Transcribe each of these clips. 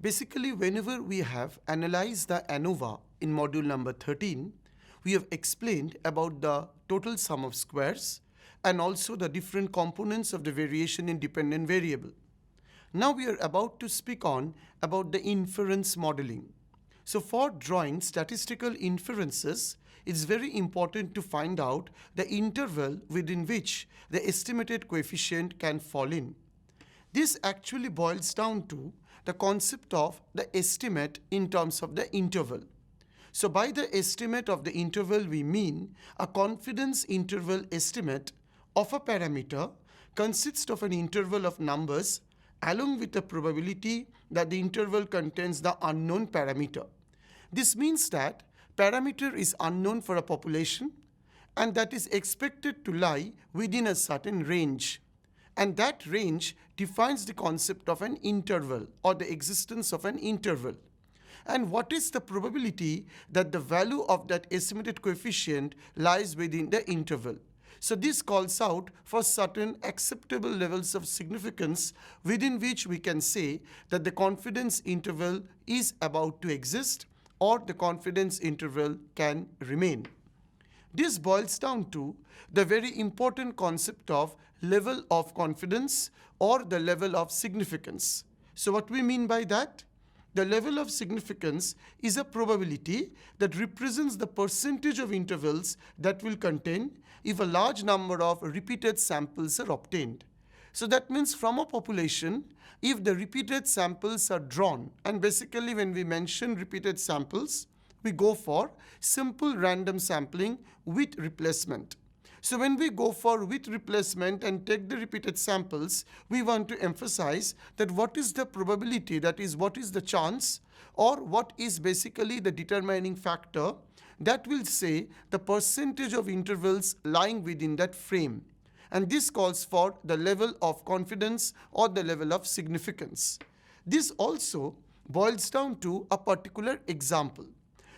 Basically, whenever we have analyzed the ANOVA in module number 13, we have explained about the total sum of squares and also the different components of the variation in dependent variable. Now we are about to speak on about the inference modeling. So for drawing statistical inferences, it's very important to find out the interval within which the estimated coefficient can fall in. This actually boils down to the concept of the estimate in terms of the interval. So by the estimate of the interval, we mean a confidence interval estimate of a parameter consists of an interval of numbers along with the probability that the interval contains the unknown parameter. This means that parameter is unknown for a population and that is expected to lie within a certain range. And that range defines the concept of an interval or the existence of an interval. And what is the probability that the value of that estimated coefficient lies within the interval? So this calls out for certain acceptable levels of significance within which we can say that the confidence interval is about to exist or the confidence interval can remain. This boils down to the very important concept of level of confidence or the level of significance. So what we mean by that? The level of significance is a probability that represents the percentage of intervals that will contain if a large number of repeated samples are obtained. So that means from a population, if the repeated samples are drawn, and basically when we mention repeated samples, we go for simple random sampling with replacement. So when we go for with replacement and take the repeated samples, we want to emphasize that what is the probability, that is what is the chance or what is basically the determining factor that will say the percentage of intervals lying within that frame. And this calls for the level of confidence or the level of significance. This also boils down to a particular example.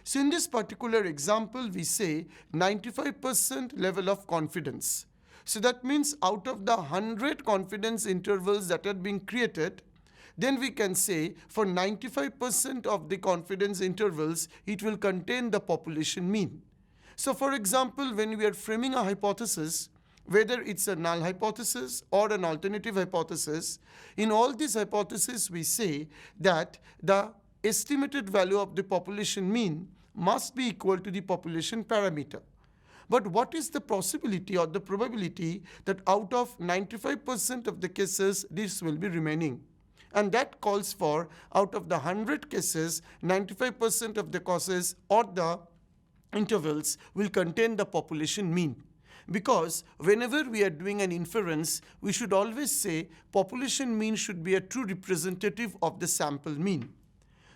So in this particular example, we say 95% level of confidence. So that means out of the 100 confidence intervals that are being created, then we can say for 95% of the confidence intervals, it will contain the population mean. So for example, when we are framing a hypothesis, whether it's a null hypothesis or an alternative hypothesis, in all these hypotheses we say that the estimated value of the population mean must be equal to the population parameter. But what is the possibility or the probability that out of 95% of the cases this will be remaining? And that calls for out of the 100 cases, 95% of the causes or the intervals will contain the population mean. Because whenever we are doing an inference, we should always say population mean should be a true representative of the sample mean.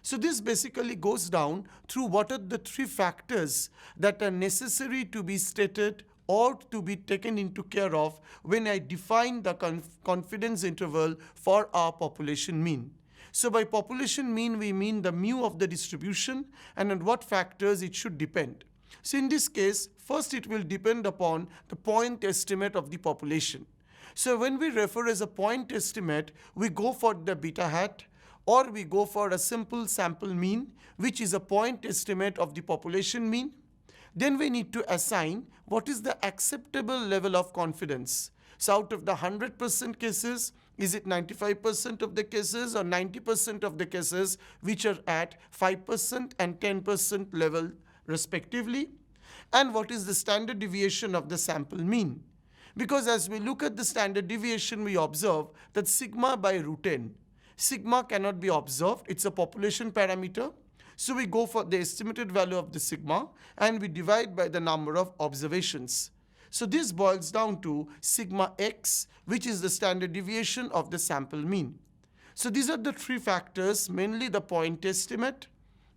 So this basically goes down through what are the three factors that are necessary to be stated or to be taken into care of when I define the confidence interval for our population mean. So by population mean, we mean the mu of the distribution and on what factors it should depend. So in this case, first it will depend upon the point estimate of the population. So when we refer as a point estimate, we go for the beta hat, or we go for a simple sample mean, which is a point estimate of the population mean. Then we need to assign what is the acceptable level of confidence. So out of the 100% cases, is it 95% of the cases or 90% of the cases which are at 5% and 10% level respectively? And what is the standard deviation of the sample mean? Because as we look at the standard deviation, we observe that sigma by root n. Sigma cannot be observed, it's a population parameter. So we go for the estimated value of the sigma and we divide by the number of observations. So this boils down to sigma x, which is the standard deviation of the sample mean. So these are the three factors, mainly the point estimate,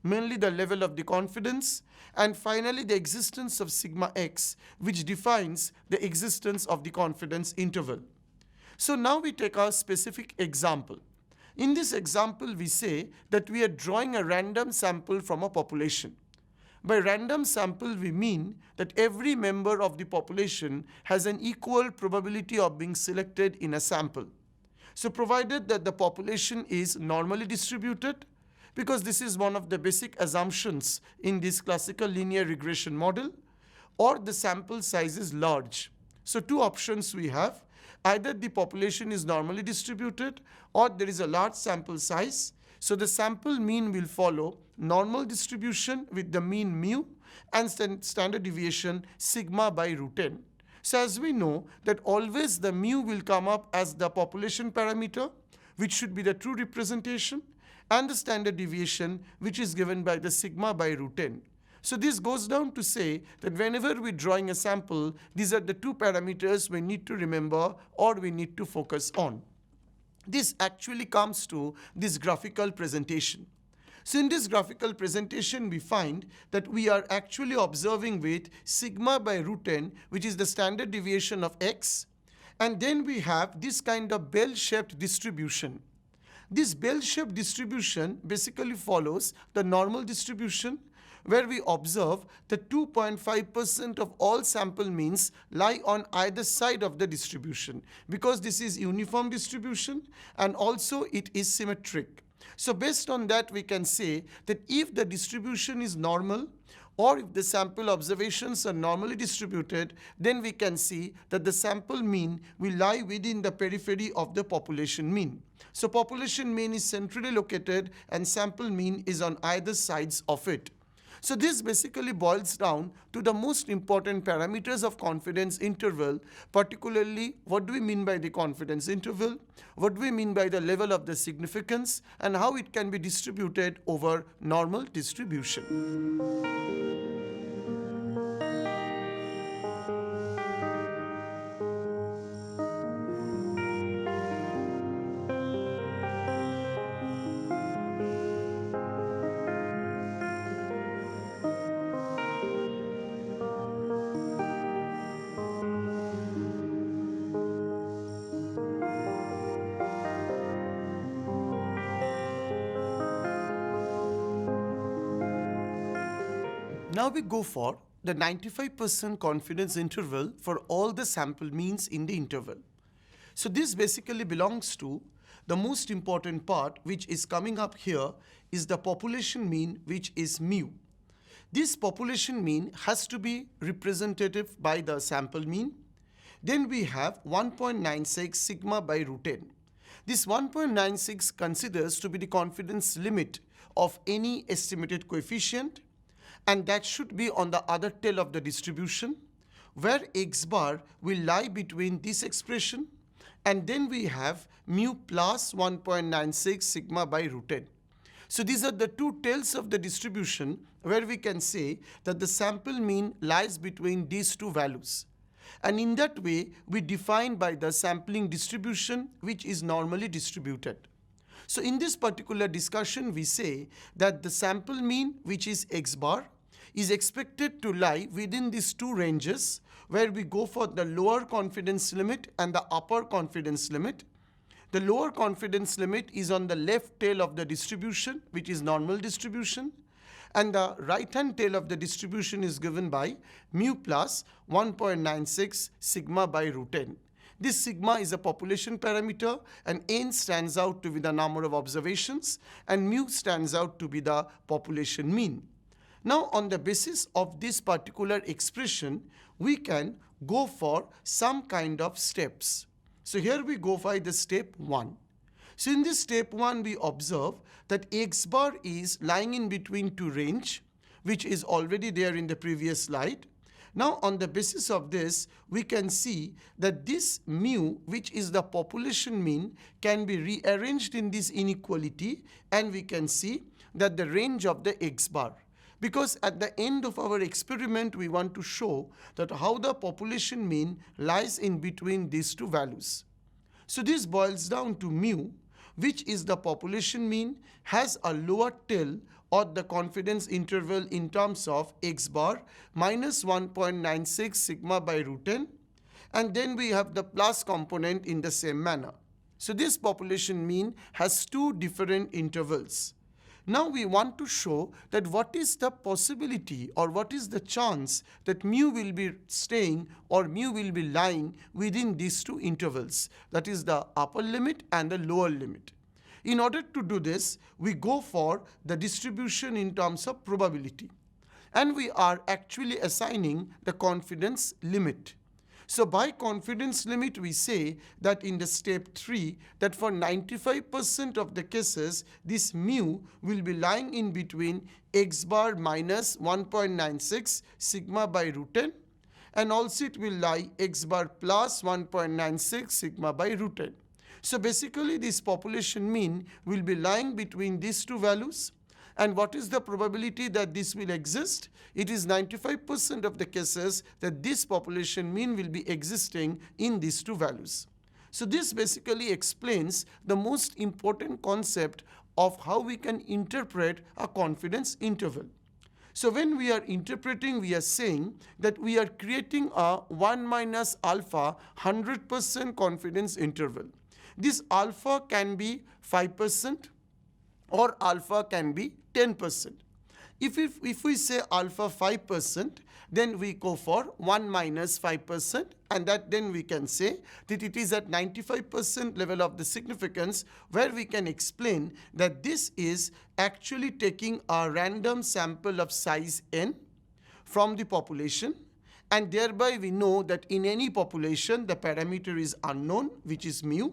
mainly the level of the confidence, and finally the existence of sigma x, which defines the existence of the confidence interval. So now we take a specific example. In this example, we say that we are drawing a random sample from a population. By random sample, we mean that every member of the population has an equal probability of being selected in a sample. So provided that the population is normally distributed, because this is one of the basic assumptions in this classical linear regression model, or the sample size is large. So two options we have: either the population is normally distributed or there is a large sample size. So the sample mean will follow normal distribution with the mean mu and standard deviation sigma by root n. So as we know that always the mu will come up as the population parameter, which should be the true representation, and the standard deviation, which is given by the sigma by root n. So this goes down to say that whenever we're drawing a sample, these are the two parameters we need to remember or we need to focus on. This actually comes to this graphical presentation. So in this graphical presentation, we find that we are actually observing with sigma by root n, which is the standard deviation of x, and then we have this kind of bell-shaped distribution. This bell-shaped distribution basically follows the normal distribution, where we observe that 2.5% of all sample means lie on either side of the distribution, because this is uniform distribution and also it is symmetric. So based on that, we can say that if the distribution is normal, or if the sample observations are normally distributed, then we can see that the sample mean will lie within the periphery of the population mean. So population mean is centrally located and sample mean is on either sides of it. So this basically boils down to the most important parameters of confidence interval, particularly what do we mean by the confidence interval, what do we mean by the level of the significance, and how it can be distributed over normal distribution. Now we go for the 95% confidence interval for all the sample means in the interval. So this basically belongs to the most important part, which is coming up here, is the population mean, which is mu. This population mean has to be representative by the sample mean. Then we have 1.96 sigma by root n. This 1.96 considers to be the confidence limit of any estimated coefficient, and that should be on the other tail of the distribution, where x bar will lie between this expression, and then we have mu plus 1.96 sigma by root n. So these are the two tails of the distribution where we can say that the sample mean lies between these two values. And in that way, we define by the sampling distribution, which is normally distributed. So in this particular discussion, we say that the sample mean, which is x bar, is expected to lie within these two ranges, where we go for the lower confidence limit and the upper confidence limit. The lower confidence limit is on the left tail of the distribution, which is normal distribution, and the right-hand tail of the distribution is given by mu plus 1.96 sigma by root n. This sigma is a population parameter, and n stands out to be the number of observations, and mu stands out to be the population mean. Now, on the basis of this particular expression, we can go for some kind of steps. So here we go by the step 1. So in this step 1, we observe that x bar is lying in between two range, which is already there in the previous slide. Now, on the basis of this, we can see that this mu, which is the population mean, can be rearranged in this inequality, and we can see that the range of the x bar. Because at the end of our experiment, we want to show that how the population mean lies in between these two values. So this boils down to mu, which is the population mean, has a lower tail or the confidence interval in terms of x bar minus 1.96 sigma by root n, and then we have the plus component in the same manner. So this population mean has two different intervals. Now we want to show that what is the possibility or what is the chance that mu will be staying or mu will be lying within these two intervals, that is the upper limit and the lower limit. In order to do this, we go for the distribution in terms of probability. And we are actually assigning the confidence limit. So by confidence limit, we say that in the step 3, that for 95% of the cases, this mu will be lying in between x bar minus 1.96 sigma by root 10, and also it will lie x bar plus 1.96 sigma by root 10. So basically this population mean will be lying between these two values. And what is the probability that this will exist? It is 95% of the cases that this population mean will be existing in these two values. So this basically explains the most important concept of how we can interpret a confidence interval. So when we are interpreting, we are saying that we are creating a 1 minus alpha 100% confidence interval. This alpha can be 5% or alpha can be 10%. If we say alpha 5%, then we go for 1 minus 5%, and that then we can say that it is at 95% level of the significance, where we can explain that this is actually taking a random sample of size n from the population, and thereby we know that in any population the parameter is unknown, which is mu.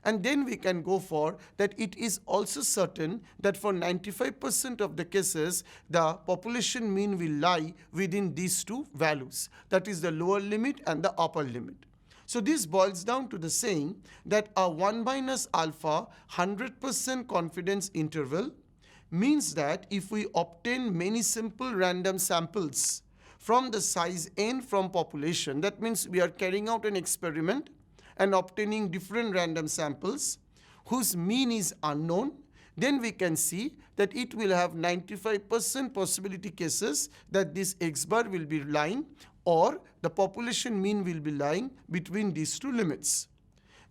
And then we can go for that it is also certain that for 95% of the cases, the population mean will lie within these two values. That is the lower limit and the upper limit. So this boils down to the saying that a 1 minus alpha 100% confidence interval means that if we obtain many simple random samples from the size n from population, that means we are carrying out an experiment and obtaining different random samples whose mean is unknown, then we can see that it will have 95% possibility cases that this x bar will be lying, or the population mean will be lying between these two limits.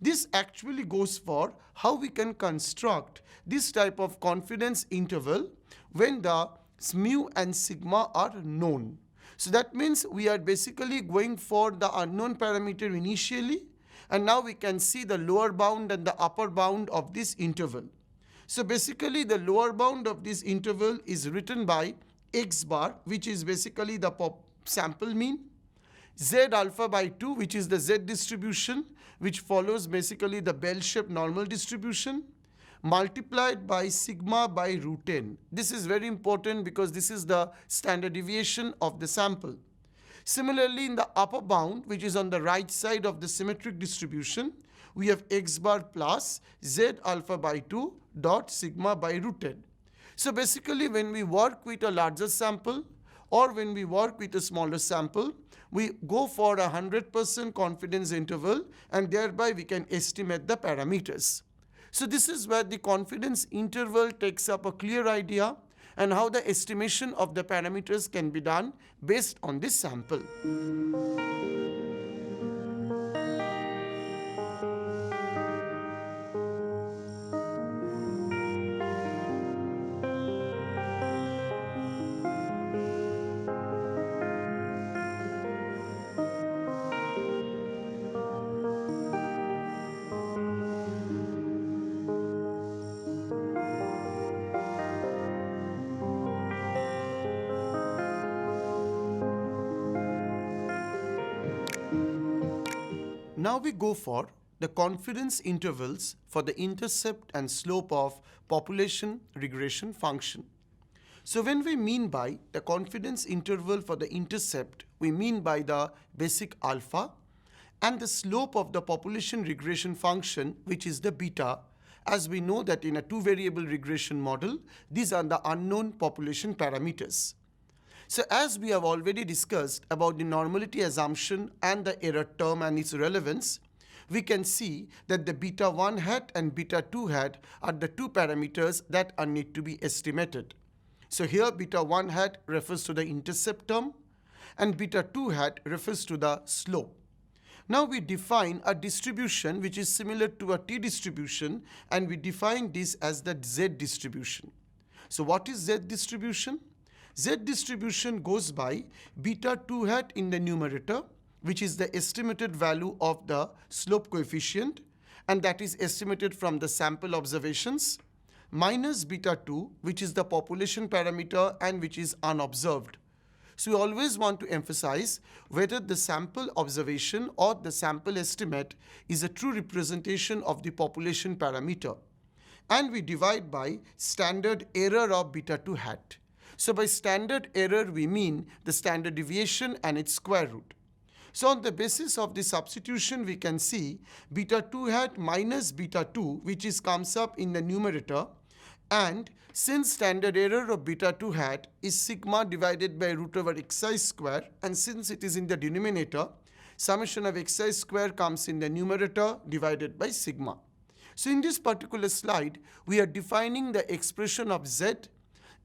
This actually goes for how we can construct this type of confidence interval when the mu and sigma are known. So that means we are basically going for the unknown parameter initially, and now we can see the lower bound and the upper bound of this interval. So basically the lower bound of this interval is written by x bar, which is basically the sample mean, z alpha by 2, which is the z distribution, which follows basically the bell-shaped normal distribution, multiplied by sigma by root 10. This is very important because this is the standard deviation of the sample. Similarly, in the upper bound, which is on the right side of the symmetric distribution, we have x bar plus z alpha by 2 dot sigma by root 10. So basically, when we work with a larger sample or when we work with a smaller sample, we go for a 100% confidence interval, and thereby we can estimate the parameters. So this is where the confidence interval takes up a clear idea and how the estimation of the parameters can be done based on this sample. Now we go for the confidence intervals for the intercept and slope of population regression function. So when we mean by the confidence interval for the intercept, we mean by the basic alpha, and the slope of the population regression function, which is the beta, as we know that in a two-variable regression model, these are the unknown population parameters. So as we have already discussed about the normality assumption and the error term and its relevance, we can see that the beta 1 hat and beta 2 hat are the two parameters that are need to be estimated. So here beta 1 hat refers to the intercept term and beta 2 hat refers to the slope. Now we define a distribution which is similar to a t distribution, and we define this as the z distribution. So what is z distribution? Z distribution goes by beta 2 hat in the numerator, which is the estimated value of the slope coefficient, and that is estimated from the sample observations, minus beta 2, which is the population parameter and which is unobserved. So we always want to emphasize whether the sample observation or the sample estimate is a true representation of the population parameter. And we divide by standard error of beta 2 hat. So by standard error, we mean the standard deviation and its square root. So on the basis of the substitution, we can see beta 2 hat minus beta 2, which comes up in the numerator, and since standard error of beta 2 hat is sigma divided by root over xi square, and since it is in the denominator, summation of xi square comes in the numerator divided by sigma. So in this particular slide, we are defining the expression of z,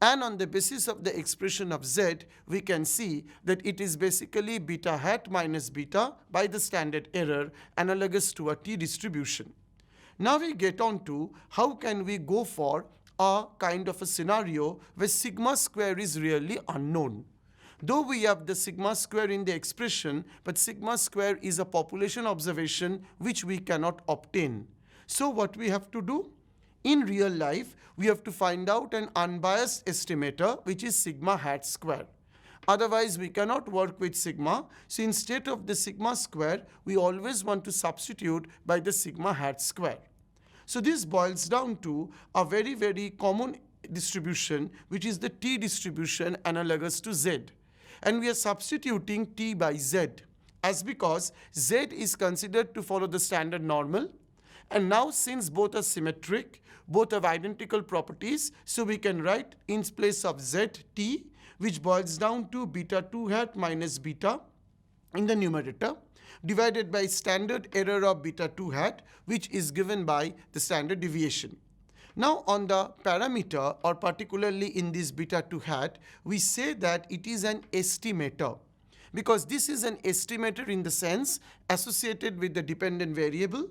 and on the basis of the expression of z, we can see that it is basically beta hat minus beta by the standard error analogous to a t distribution. Now we get on to how can we go for a kind of a scenario where sigma square is really unknown. Though we have the sigma square in the expression, but sigma square is a population observation which we cannot obtain. So what we have to do? In real life, we have to find out an unbiased estimator, which is sigma hat square. Otherwise, we cannot work with sigma. So instead of the sigma square, we always want to substitute by the sigma hat square. So this boils down to a very, very common distribution, which is the t distribution analogous to z. And we are substituting t by z, as because z is considered to follow the standard normal. And now since both are symmetric, both have identical properties, so we can write in place of z t, which boils down to beta 2 hat minus beta in the numerator, divided by standard error of beta 2 hat, which is given by the standard deviation. Now on the parameter, or particularly in this beta 2 hat, we say that it is an estimator, because this is an estimator in the sense associated with the dependent variable,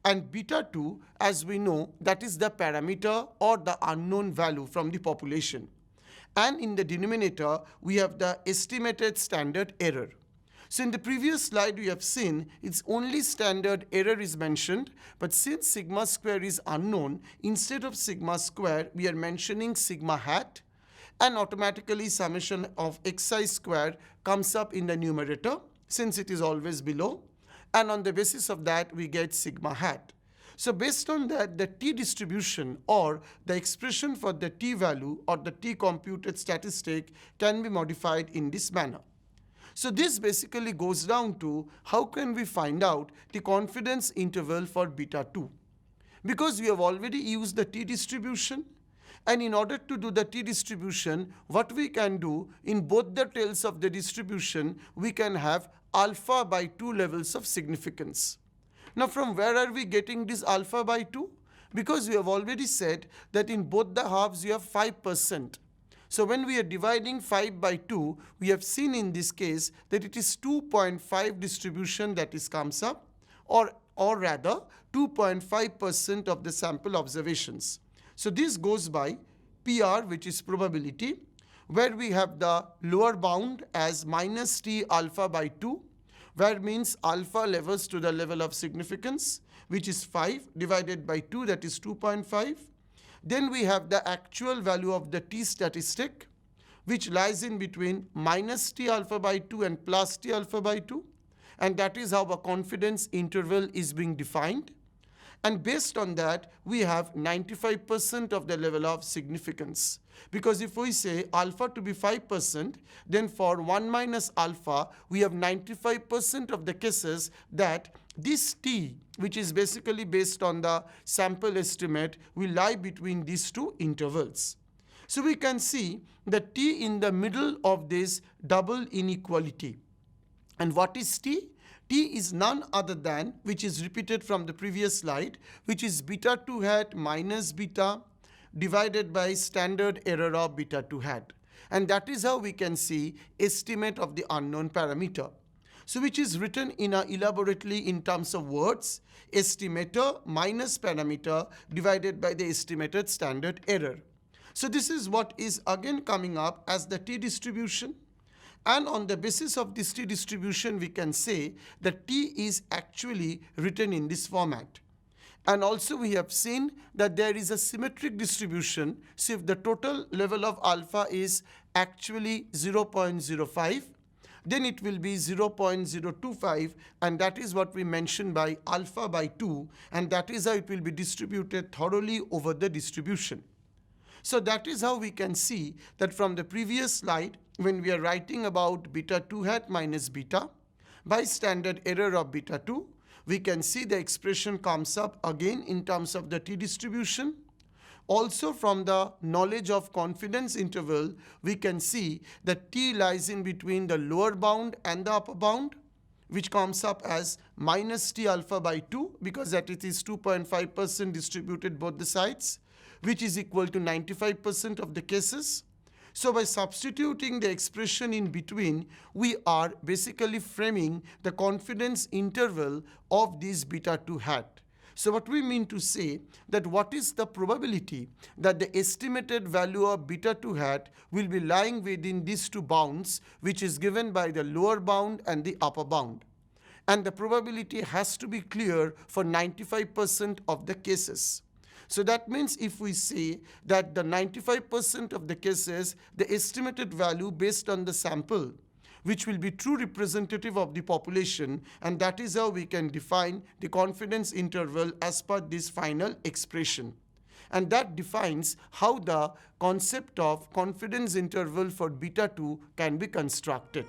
and beta 2, as we know, that is the parameter or the unknown value from the population. And in the denominator, we have the estimated standard error. So in the previous slide, we have seen it's only standard error is mentioned, but since sigma square is unknown, instead of sigma square, we are mentioning sigma hat, and automatically summation of xi square comes up in the numerator, since it is always below, and on the basis of that, we get sigma hat. So based on that, the t distribution or the expression for the t value or the t computed statistic can be modified in this manner. So this basically goes down to how can we find out the confidence interval for beta 2. Because we have already used the t distribution, and in order to do the t distribution, what we can do in both the tails of the distribution, we can have alpha by 2 levels of significance. Now from where are we getting this alpha by 2? Because we have already said that in both the halves you have 5%. So when we are dividing 5 by 2, we have seen in this case that it is 2.5 distribution that comes up, or rather 2.5% of the sample observations. So this goes by PR, which is probability, where we have the lower bound as minus t alpha by 2, where means alpha levels to the level of significance, which is 5 divided by 2, that is 2.5. Then we have the actual value of the t statistic, which lies in between minus t alpha by 2 and plus t alpha by 2. And that is how a confidence interval is being defined. And based on that, we have 95% of the level of significance. Because if we say alpha to be 5%, then for 1 minus alpha, we have 95% of the cases that this t, which is basically based on the sample estimate, will lie between these two intervals. So we can see the t in the middle of this double inequality. And what is t? T is none other than, which is repeated from the previous slide, which is beta 2 hat minus beta divided by standard error of beta 2 hat. And that is how we can see estimate of the unknown parameter. So which is written elaborately in terms of words, estimator minus parameter divided by the estimated standard error. So this is what is again coming up as the t distribution. And on the basis of this t distribution, we can say that t is actually written in this format. And also we have seen that there is a symmetric distribution. So if the total level of alpha is actually 0.05, then it will be 0.025, and that is what we mentioned by alpha by 2, and that is how it will be distributed thoroughly over the distribution. So that is how we can see that from the previous slide, when we are writing about beta 2 hat minus beta, by standard error of beta 2, we can see the expression comes up again in terms of the t distribution. Also from the knowledge of confidence interval, we can see that t lies in between the lower bound and the upper bound, which comes up as minus t alpha by 2, because that it is 2.5% distributed both the sides, which is equal to 95% of the cases. So by substituting the expression in between, we are basically framing the confidence interval of this beta 2 hat. So what we mean to say that what is the probability that the estimated value of beta 2 hat will be lying within these two bounds, which is given by the lower bound and the upper bound. And the probability has to be clear for 95% of the cases. So that means if we say that the 95% of the cases, the estimated value based on the sample, which will be true representative of the population, and that is how we can define the confidence interval as per this final expression. And that defines how the concept of confidence interval for beta 2 can be constructed.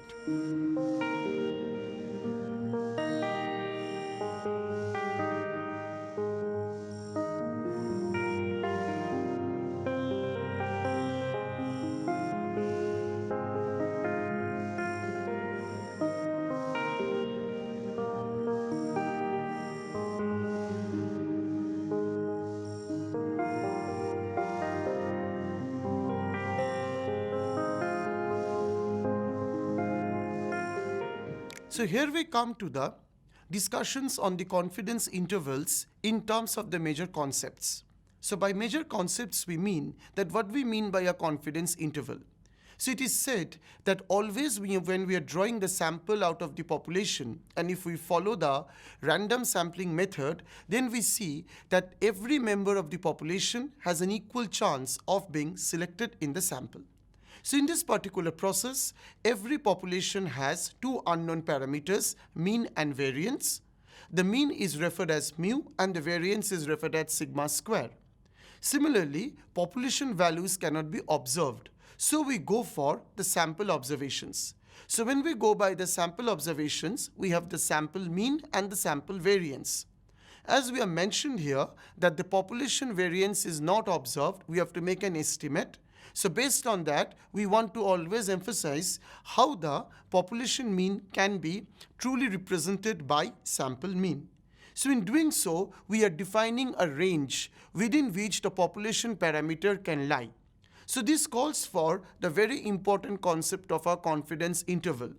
So here we come to the discussions on the confidence intervals in terms of the major concepts. So by major concepts we mean that what we mean by a confidence interval. So it is said that always when we are drawing the sample out of the population, and if we follow the random sampling method, then we see that every member of the population has an equal chance of being selected in the sample. So in this particular process, every population has two unknown parameters, mean and variance. The mean is referred as mu and the variance is referred as sigma square. Similarly, population values cannot be observed. So we go for the sample observations. So when we go by the sample observations, we have the sample mean and the sample variance. As we have mentioned here that the population variance is not observed, we have to make an estimate. So based on that, we want to always emphasize how the population mean can be truly represented by sample mean. So in doing so, we are defining a range within which the population parameter can lie. So this calls for the very important concept of a confidence interval.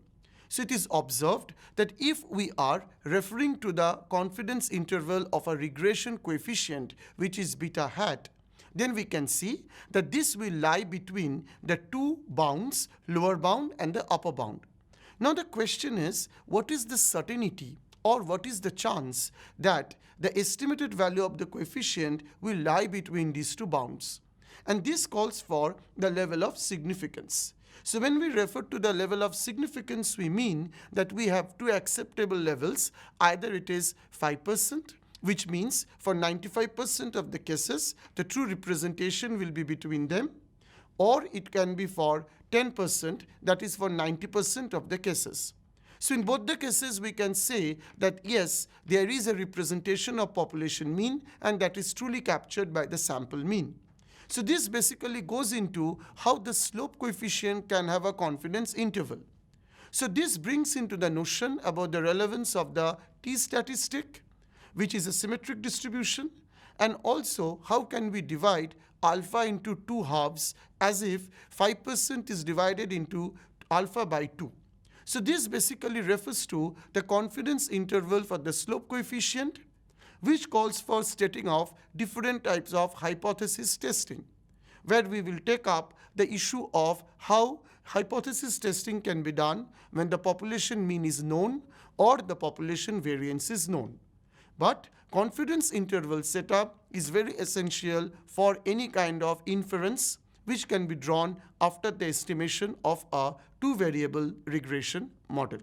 So it is observed that if we are referring to the confidence interval of a regression coefficient, which is beta hat, then we can see that this will lie between the two bounds, lower bound and the upper bound. Now the question is, what is the certainty or what is the chance that the estimated value of the coefficient will lie between these two bounds? And this calls for the level of significance. So when we refer to the level of significance, we mean that we have two acceptable levels. Either it is 5%, which means for 95% of the cases, the true representation will be between them, or it can be for 10%, that is for 90% of the cases. So in both the cases, we can say that yes, there is a representation of population mean, and that is truly captured by the sample mean. So this basically goes into how the slope coefficient can have a confidence interval. So this brings into the notion about the relevance of the t-statistic, which is a symmetric distribution, and also how can we divide alpha into two halves as if 5% is divided into alpha by 2. So this basically refers to the confidence interval for the slope coefficient, which calls for stating of different types of hypothesis testing, where we will take up the issue of how hypothesis testing can be done when the population mean is known or the population variance is known. But confidence interval setup is very essential for any kind of inference which can be drawn after the estimation of a two-variable regression model.